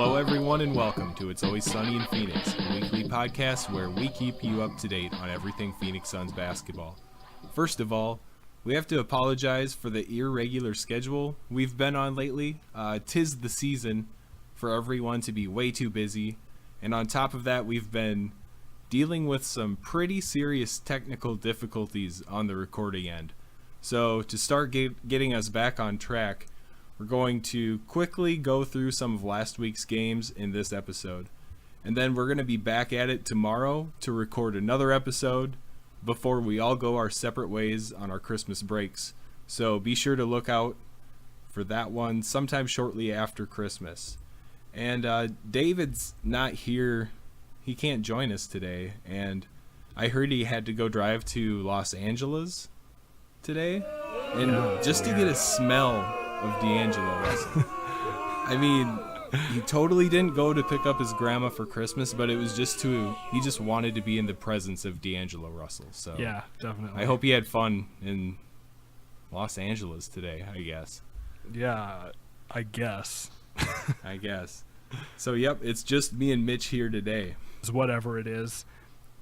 Hello, everyone, and welcome to It's Always Sunny in Phoenix, a weekly podcast where we keep you up to date on everything Phoenix Suns basketball. First of all, we have to apologize for the irregular schedule we've been on lately. 'Tis the season for everyone to be way too busy, and on top of that, we've been dealing with some pretty serious technical difficulties on the recording end. So to start getting us back on track, we're going to quickly go through some of last week's games in this episode. And then we're going to be back at it tomorrow to record another episode before we all go our separate ways on our Christmas breaks. So be sure to look out for that one sometime shortly after Christmas. And David's not here. He can't join us today. And I heard he had to go drive to Los Angeles today. And just to get a smell of D'Angelo Russell. I mean, he totally didn't go to pick up his grandma for Christmas, but it was he just wanted to be in the presence of D'Angelo Russell. So yeah, definitely. I hope he had fun in Los Angeles today, I guess. Yeah, I guess. I guess. So, yep, it's just me and Mitch here today. Whatever it is.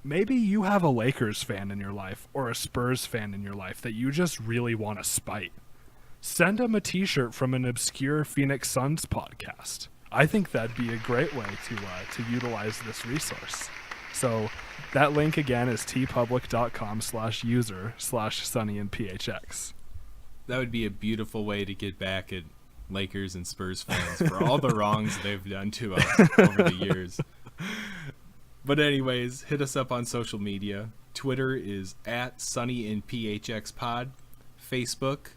Maybe you have a Lakers fan in your life or a Spurs fan in your life that you just really want to spite. Send them a t-shirt from an obscure Phoenix Suns podcast. I think that'd be a great way to utilize this resource. So that link again is tpublic.com/user/sunnyandphx. That would be a beautiful way to get back at Lakers and Spurs fans for all the wrongs they've done to us over the years. But anyways, hit us up on social media. Twitter is @sunnyandphxpod. Facebook,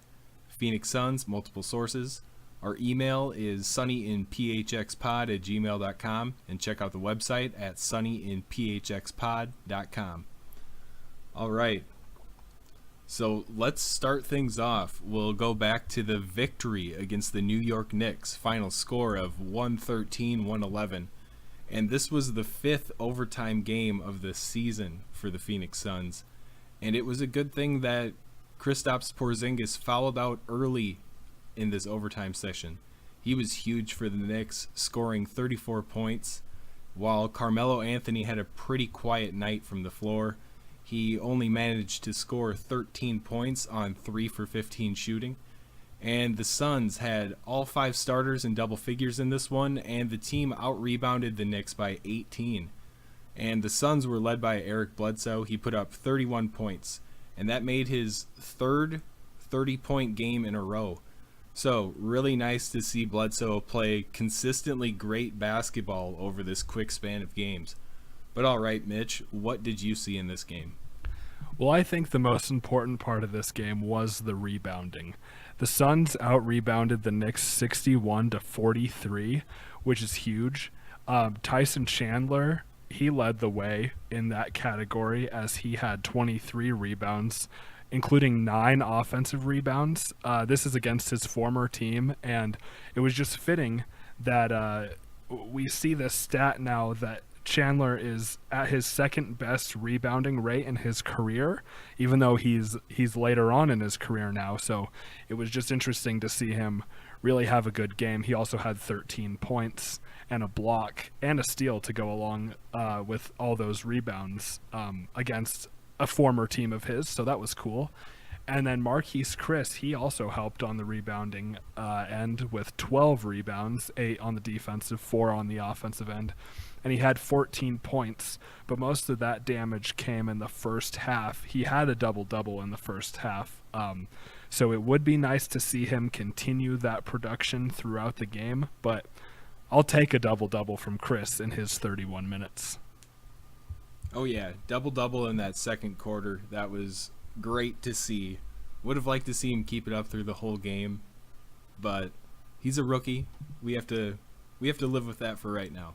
Phoenix Suns, multiple sources. Our email is sunnyandphxpod@gmail.com, and check out the website at sunnyandphxpod.com. All right. So let's start things off. We'll go back to the victory against the New York Knicks, final score of 113-111. And this was the 5th overtime game of the season for the Phoenix Suns. And it was a good thing that Kristaps Porzingis fouled out early in this overtime session. He was huge for the Knicks, scoring 34 points, while Carmelo Anthony had a pretty quiet night from the floor. He only managed to score 13 points on 3 for 15 shooting. And the Suns had all 5 starters in double figures in this one, and the team out-rebounded the Knicks by 18. And the Suns were led by Eric Bledsoe. He put up 31 points, and that made his third 30-point game in a row. So really nice to see Bledsoe play consistently great basketball over this quick span of games. But all right, Mitch, what did you see in this game? Well, I think the most important part of this game was the rebounding. The Suns out-rebounded the Knicks 61-43, which is huge. Tyson Chandler, he led the way in that category as he had 23 rebounds, including 9 offensive rebounds. This is against his former team, and it was just fitting that we see this stat now that Chandler is at his second best rebounding rate in his career, even though he's later on in his career now. So it was just interesting to see him really have a good game. He also had 13 points and a block and a steal to go along with all those rebounds against a former team of his. So that was cool. And then Marquise Chris, he also helped on the rebounding end with 12 rebounds, 8 on the defensive, 4 on the offensive end. And he had 14 points, but most of that damage came in the first half. He had a double-double in the first half. So it would be nice to see him continue that production throughout the game, but I'll take a double-double from Chris in his 31 minutes. Oh, yeah, double-double in that second quarter. That was great to see. Would have liked to see him keep it up through the whole game, but he's a rookie. We have to live with that for right now.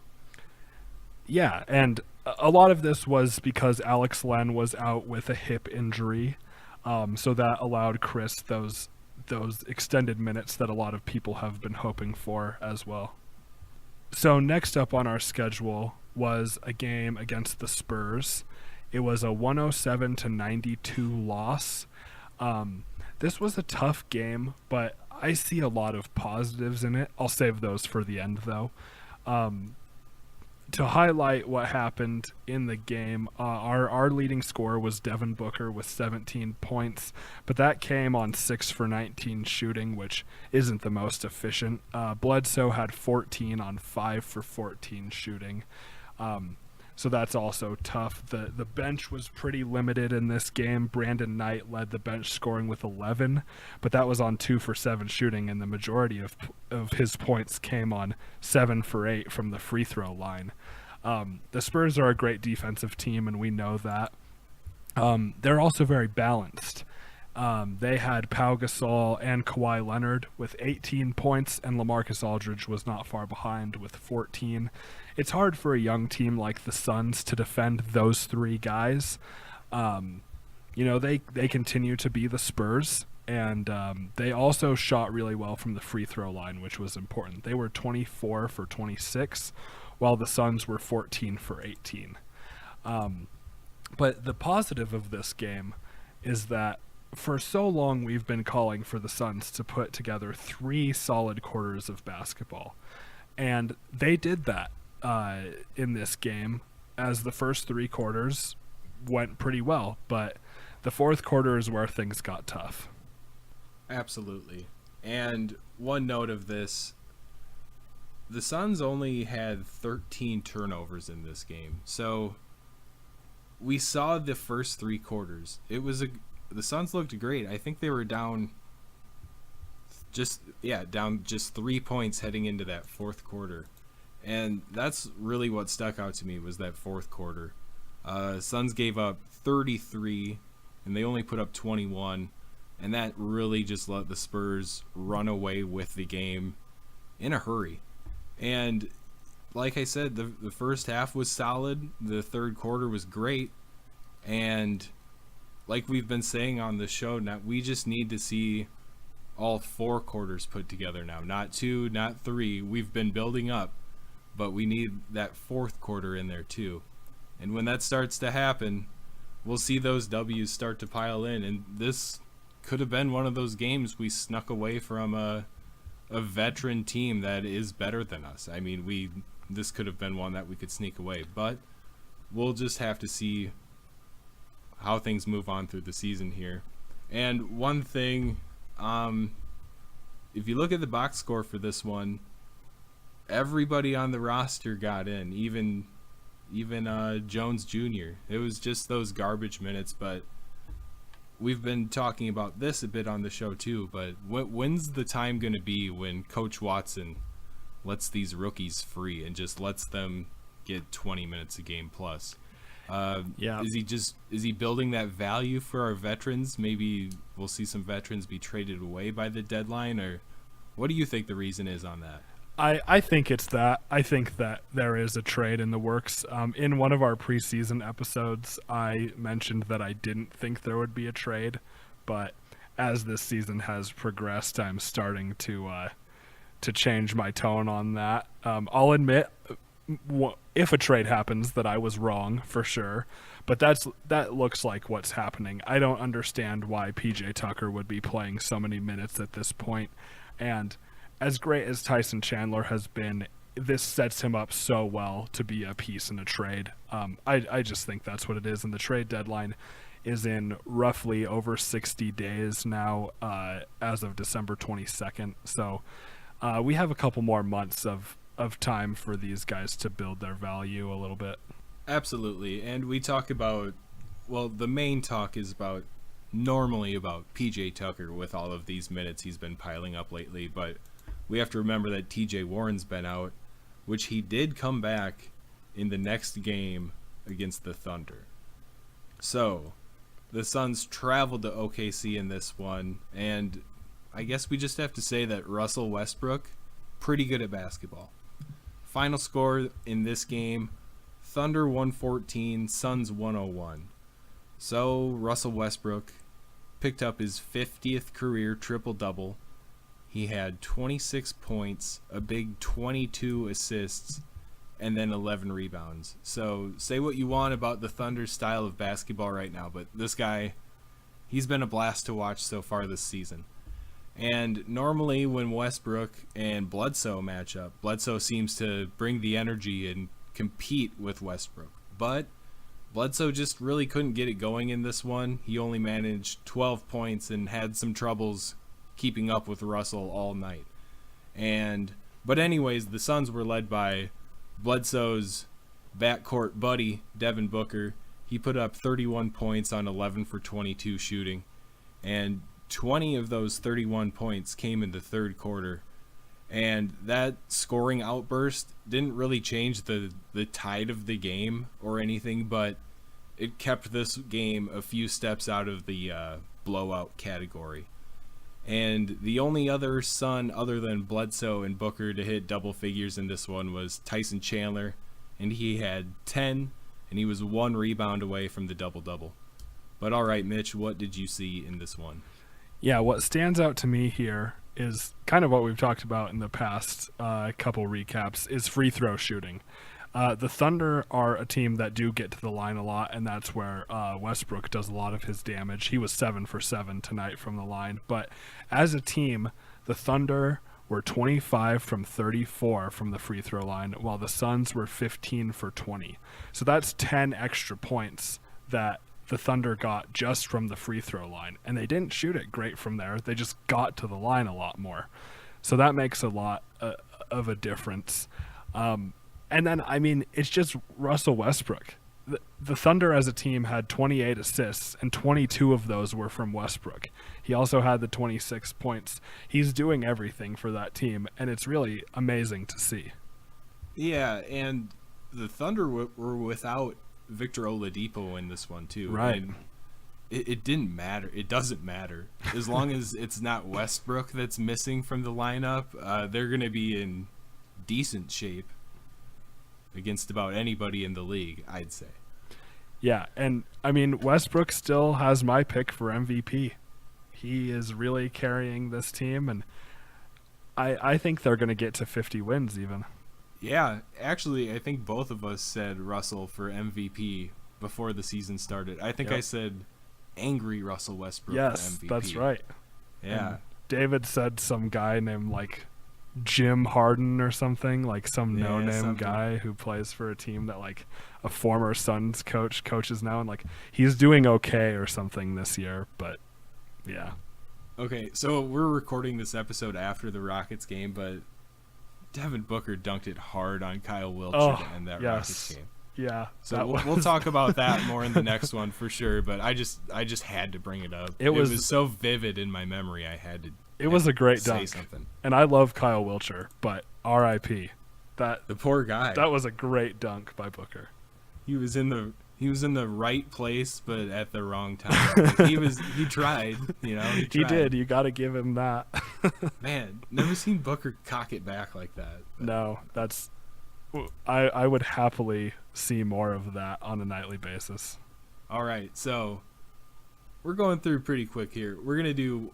Yeah, and a lot of this was because Alex Len was out with a hip injury, so that allowed Chris those extended minutes that a lot of people have been hoping for as well. So next up on our schedule was a game against the Spurs. It was a 107-92 loss. This was a tough game, but I see a lot of positives in it. I'll save those for the end, though. To highlight what happened in the game, our leading scorer was Devin Booker with 17 points, but that came on 6 for 19 shooting, which isn't the most efficient. Bledsoe had 14 on 5 for 14 shooting. So that's also tough. The bench was pretty limited in this game. Brandon Knight led the bench scoring with 11, but that was on 2 for 7 shooting, and the majority of his points came on 7 for 8 from the free throw line. The Spurs are a great defensive team, and we know that. They're also very balanced. They had Pau Gasol and Kawhi Leonard with 18 points, and LaMarcus Aldridge was not far behind with 14. It's hard for a young team like the Suns to defend those three guys. They continue to be the Spurs, and they also shot really well from the free throw line, which was important. They were 24 for 26, while the Suns were 14 for 18. But the positive of this game is that for so long we've been calling for the Suns to put together 3 solid quarters of basketball. And they did that in this game, as the first 3 quarters went pretty well. But the fourth quarter is where things got tough. Absolutely. And one note of this, the Suns only had 13 turnovers in this game. So we saw the first 3 quarters. The Suns looked great. I think they were down just 3 points heading into that fourth quarter. And that's really what stuck out to me, was that fourth quarter. Suns gave up 33, and they only put up 21. And that really just let the Spurs run away with the game in a hurry. And like I said, the first half was solid. The third quarter was great. And like we've been saying on the show, now we just need to see all 4 quarters put together now. Not 2, not 3. We've been building up, but we need that fourth quarter in there too. And when that starts to happen, we'll see those W's start to pile in. And this could have been one of those games we snuck away from a veteran team that is better than us. I mean, this could have been one that we could sneak away, but we'll just have to see how things move on through the season here. And one thing, if you look at the box score for this one, everybody on the roster got in, even Jones Jr. It was just those garbage minutes, but we've been talking about this a bit on the show too, but when's the time going to be when Coach Watson lets these rookies free and just lets them get 20 minutes a game plus? Is he building that value for our veterans? Maybe we'll see some veterans be traded away by the deadline, or what do you think the reason is on that? I think it's that. I think that there is a trade in the works. In one of our preseason episodes, I mentioned that I didn't think there would be a trade, but as this season has progressed, I'm starting to change my tone on that. I'll admit, if a trade happens, that I was wrong for sure, but that looks like what's happening. I don't understand why PJ Tucker would be playing so many minutes at this point, and as great as Tyson Chandler has been, this sets him up so well to be a piece in a trade. I just think that's what it is, and the trade deadline is in roughly over 60 days now, as of December 22nd. So we have a couple more months of time for these guys to build their value a little bit. Absolutely. And we talk about, well, the main talk is normally about PJ Tucker with all of these minutes he's been piling up lately, but we have to remember that TJ Warren's been out, which he did come back in the next game against the Thunder. So the Suns traveled to OKC in this one, and I guess we just have to say that Russell Westbrook, pretty good at basketball. Final score in this game, Thunder 114, Suns 101. So Russell Westbrook picked up his 50th career triple-double. He had 26 points, a big 22 assists, and then 11 rebounds. So say what you want about the Thunder's style of basketball right now, but this guy, he's been a blast to watch so far this season. And normally when Westbrook and Bledsoe match up, Bledsoe seems to bring the energy and compete with Westbrook. But Bledsoe just really couldn't get it going in this one. He only managed 12 points and had some troubles keeping up with Russell all night. But anyways, the Suns were led by Bledsoe's backcourt buddy, Devin Booker. He put up 31 points on 11 for 22 shooting. And 20 of those 31 points came in the third quarter. And that scoring outburst didn't really change the tide of the game or anything, but it kept this game a few steps out of the blowout category. And the only other Sun other than Bledsoe and Booker to hit double figures in this one was Tyson Chandler, and he had 10, and he was 1 rebound away from the double-double. But all right, Mitch, what did you see in this one? Yeah, what stands out to me here is kind of what we've talked about in the past couple recaps, is free throw shooting. The Thunder are a team that do get to the line a lot, and that's where Westbrook does a lot of his damage. He was 7 for 7 tonight from the line. But as a team, the Thunder were 25 from 34 from the free throw line, while the Suns were 15 for 20. So that's 10 extra points that the Thunder got just from the free throw line. And they didn't shoot it great from there. They just got to the line a lot more. So that makes a lot of a difference. And then, I mean, it's just Russell Westbrook. The Thunder as a team had 28 assists, and 22 of those were from Westbrook. He also had the 26 points. He's doing everything for that team, and it's really amazing to see. Yeah, and the Thunder were without Victor Oladipo in this one, too. Right. And it didn't matter. It doesn't matter. As long as it's not Westbrook that's missing from the lineup, they're going to be in decent shape against about anybody in the league, I'd say. Yeah, and I mean, Westbrook still has my pick for MVP. He is really carrying this team, and I think they're going to get to 50 wins even. Yeah, actually, I think both of us said Russell for MVP before the season started. I think I said angry Russell Westbrook for MVP. Yes, that's right. Yeah. And David said some guy named, like, Jim Harden or something, like some no-name guy who plays for a team that, like, a former Suns coaches now, and, like, he's doing okay or something this year, but yeah. Okay, so we're recording this episode after the Rockets game, but Devin Booker dunked it hard on Kyle Wiltshire to end that Rockets game. Yeah. So we'll talk about that more in the next one for sure, but I just had to bring it up. It was so vivid in my memory, I had to. It was a great dunk, and I love Kyle Wiltshire, but R.I.P. The poor guy. That was a great dunk by Booker. He was in the right place, but at the wrong time. He tried, you know. He did. You got to give him that. Man, never seen Booker cock it back like that. But. No, that's. I would happily see more of that on a nightly basis. All right, so we're going through pretty quick here. We're gonna do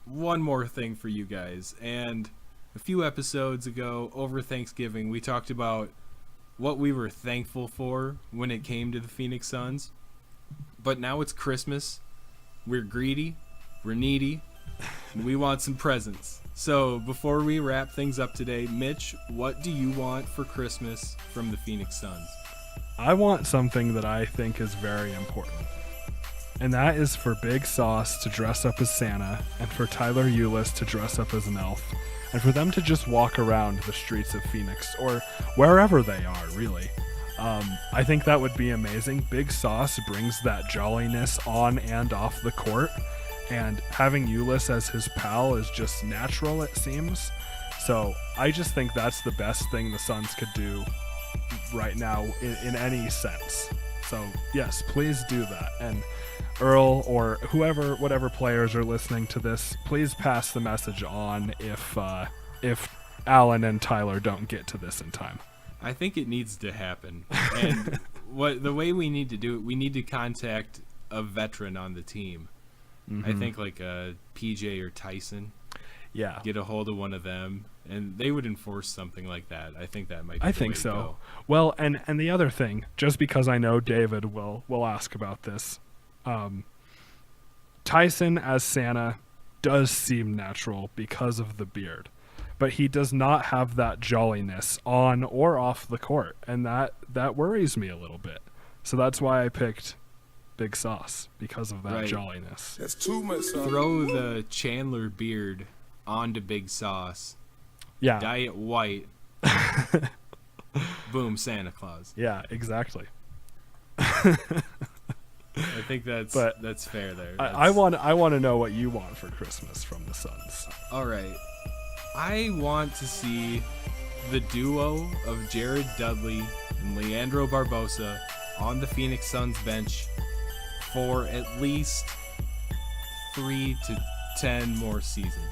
one more thing for you guys, and a few episodes ago over Thanksgiving we talked about what we were thankful for when it came to the Phoenix Suns, but now it's Christmas. We're greedy, we're needy, and we want some presents. So before we wrap things up today, Mitch, what do you want for Christmas from the Phoenix Suns? I want something that I think is very important. And that is for Big Sauce to dress up as Santa, and for Tyler Eulis to dress up as an elf, and for them to just walk around the streets of Phoenix, or wherever they are, really. I think that would be amazing. Big Sauce brings that jolliness on and off the court, and having Eulis as his pal is just natural, it seems. So I just think that's the best thing the Suns could do right now in any sense. So yes, please do that. And Earl or whoever, whatever players are listening to this, please pass the message on if Alan and Tyler don't get to this in time. I think it needs to happen. And the way we need to do it, we need to contact a veteran on the team. Mm-hmm. I think like a PJ or Tyson. Yeah. Get a hold of one of them, and they would enforce something like that. I think that might be I the think way to so. go. Well, and the other thing, just because I know David will ask about this, Tyson as Santa does seem natural because of the beard. But he does not have that jolliness on or off the court, and that worries me a little bit. So that's why I picked Big Sauce, because of that jolliness. That's too much. Throw the Chandler beard onto Big Sauce. Yeah. Dye it white. Boom, Santa Claus. Yeah, exactly. I think that's fair there. I want to know what you want for Christmas from the Suns. All right. I want to see the duo of Jared Dudley and Leandro Barbosa on the Phoenix Suns bench for at least 3 to 10 more seasons.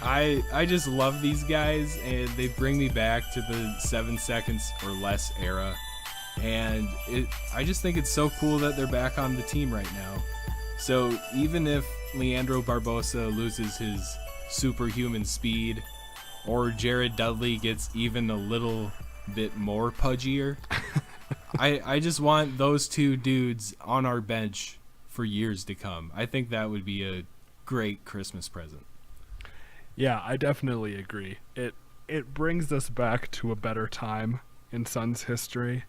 I just love these guys, and they bring me back to the 7 seconds or less era. And I just think it's so cool that they're back on the team right now. So even if Leandro Barbosa loses his superhuman speed, or Jared Dudley gets even a little bit more pudgier, I just want those two dudes on our bench for years to come. I think that would be a great Christmas present. Yeah, I definitely agree. It brings us back to a better time in Suns history.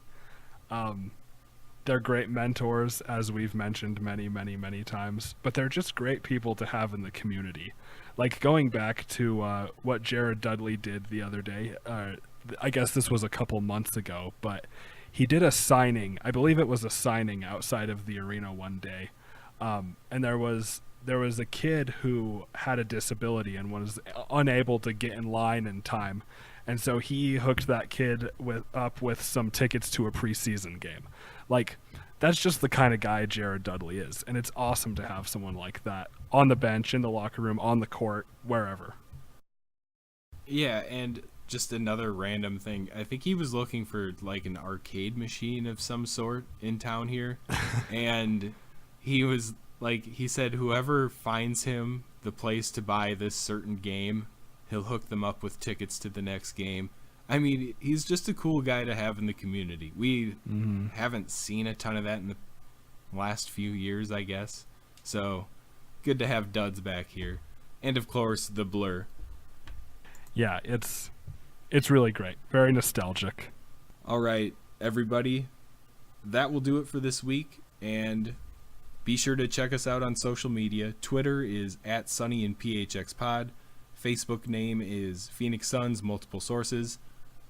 They're great mentors, as we've mentioned many, many, many times, but they're just great people to have in the community. Like, going back to what Jared Dudley did the other day, I guess this was a couple months ago, but he did a signing. I believe it was a signing outside of the arena one day, and there was a kid who had a disability and was unable to get in line in time. And so he hooked that kid up with some tickets to a preseason game. Like, that's just the kind of guy Jared Dudley is. And it's awesome to have someone like that on the bench, in the locker room, on the court, wherever. Yeah, and just another random thing. I think he was looking for like an arcade machine of some sort in town here. And he said whoever finds him the place to buy this certain game, he'll hook them up with tickets to the next game. I mean, he's just a cool guy to have in the community. We haven't seen a ton of that in the last few years, I guess. So, good to have Duds back here. And, of course, the Blur. Yeah, it's really great. Very nostalgic. All right, everybody. That will do it for this week. And be sure to check us out on social media. Twitter is @SunnyandPHXPod. Facebook name is Phoenix Suns, multiple sources.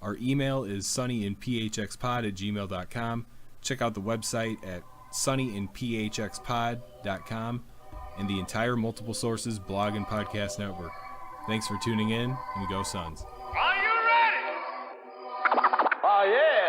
Our email is sunnyandphxpod@gmail.com. Check out the website at sunnyandphxpod.com and the entire multiple sources blog and podcast network. Thanks for tuning in, and go Suns. Are you ready? Oh, yeah.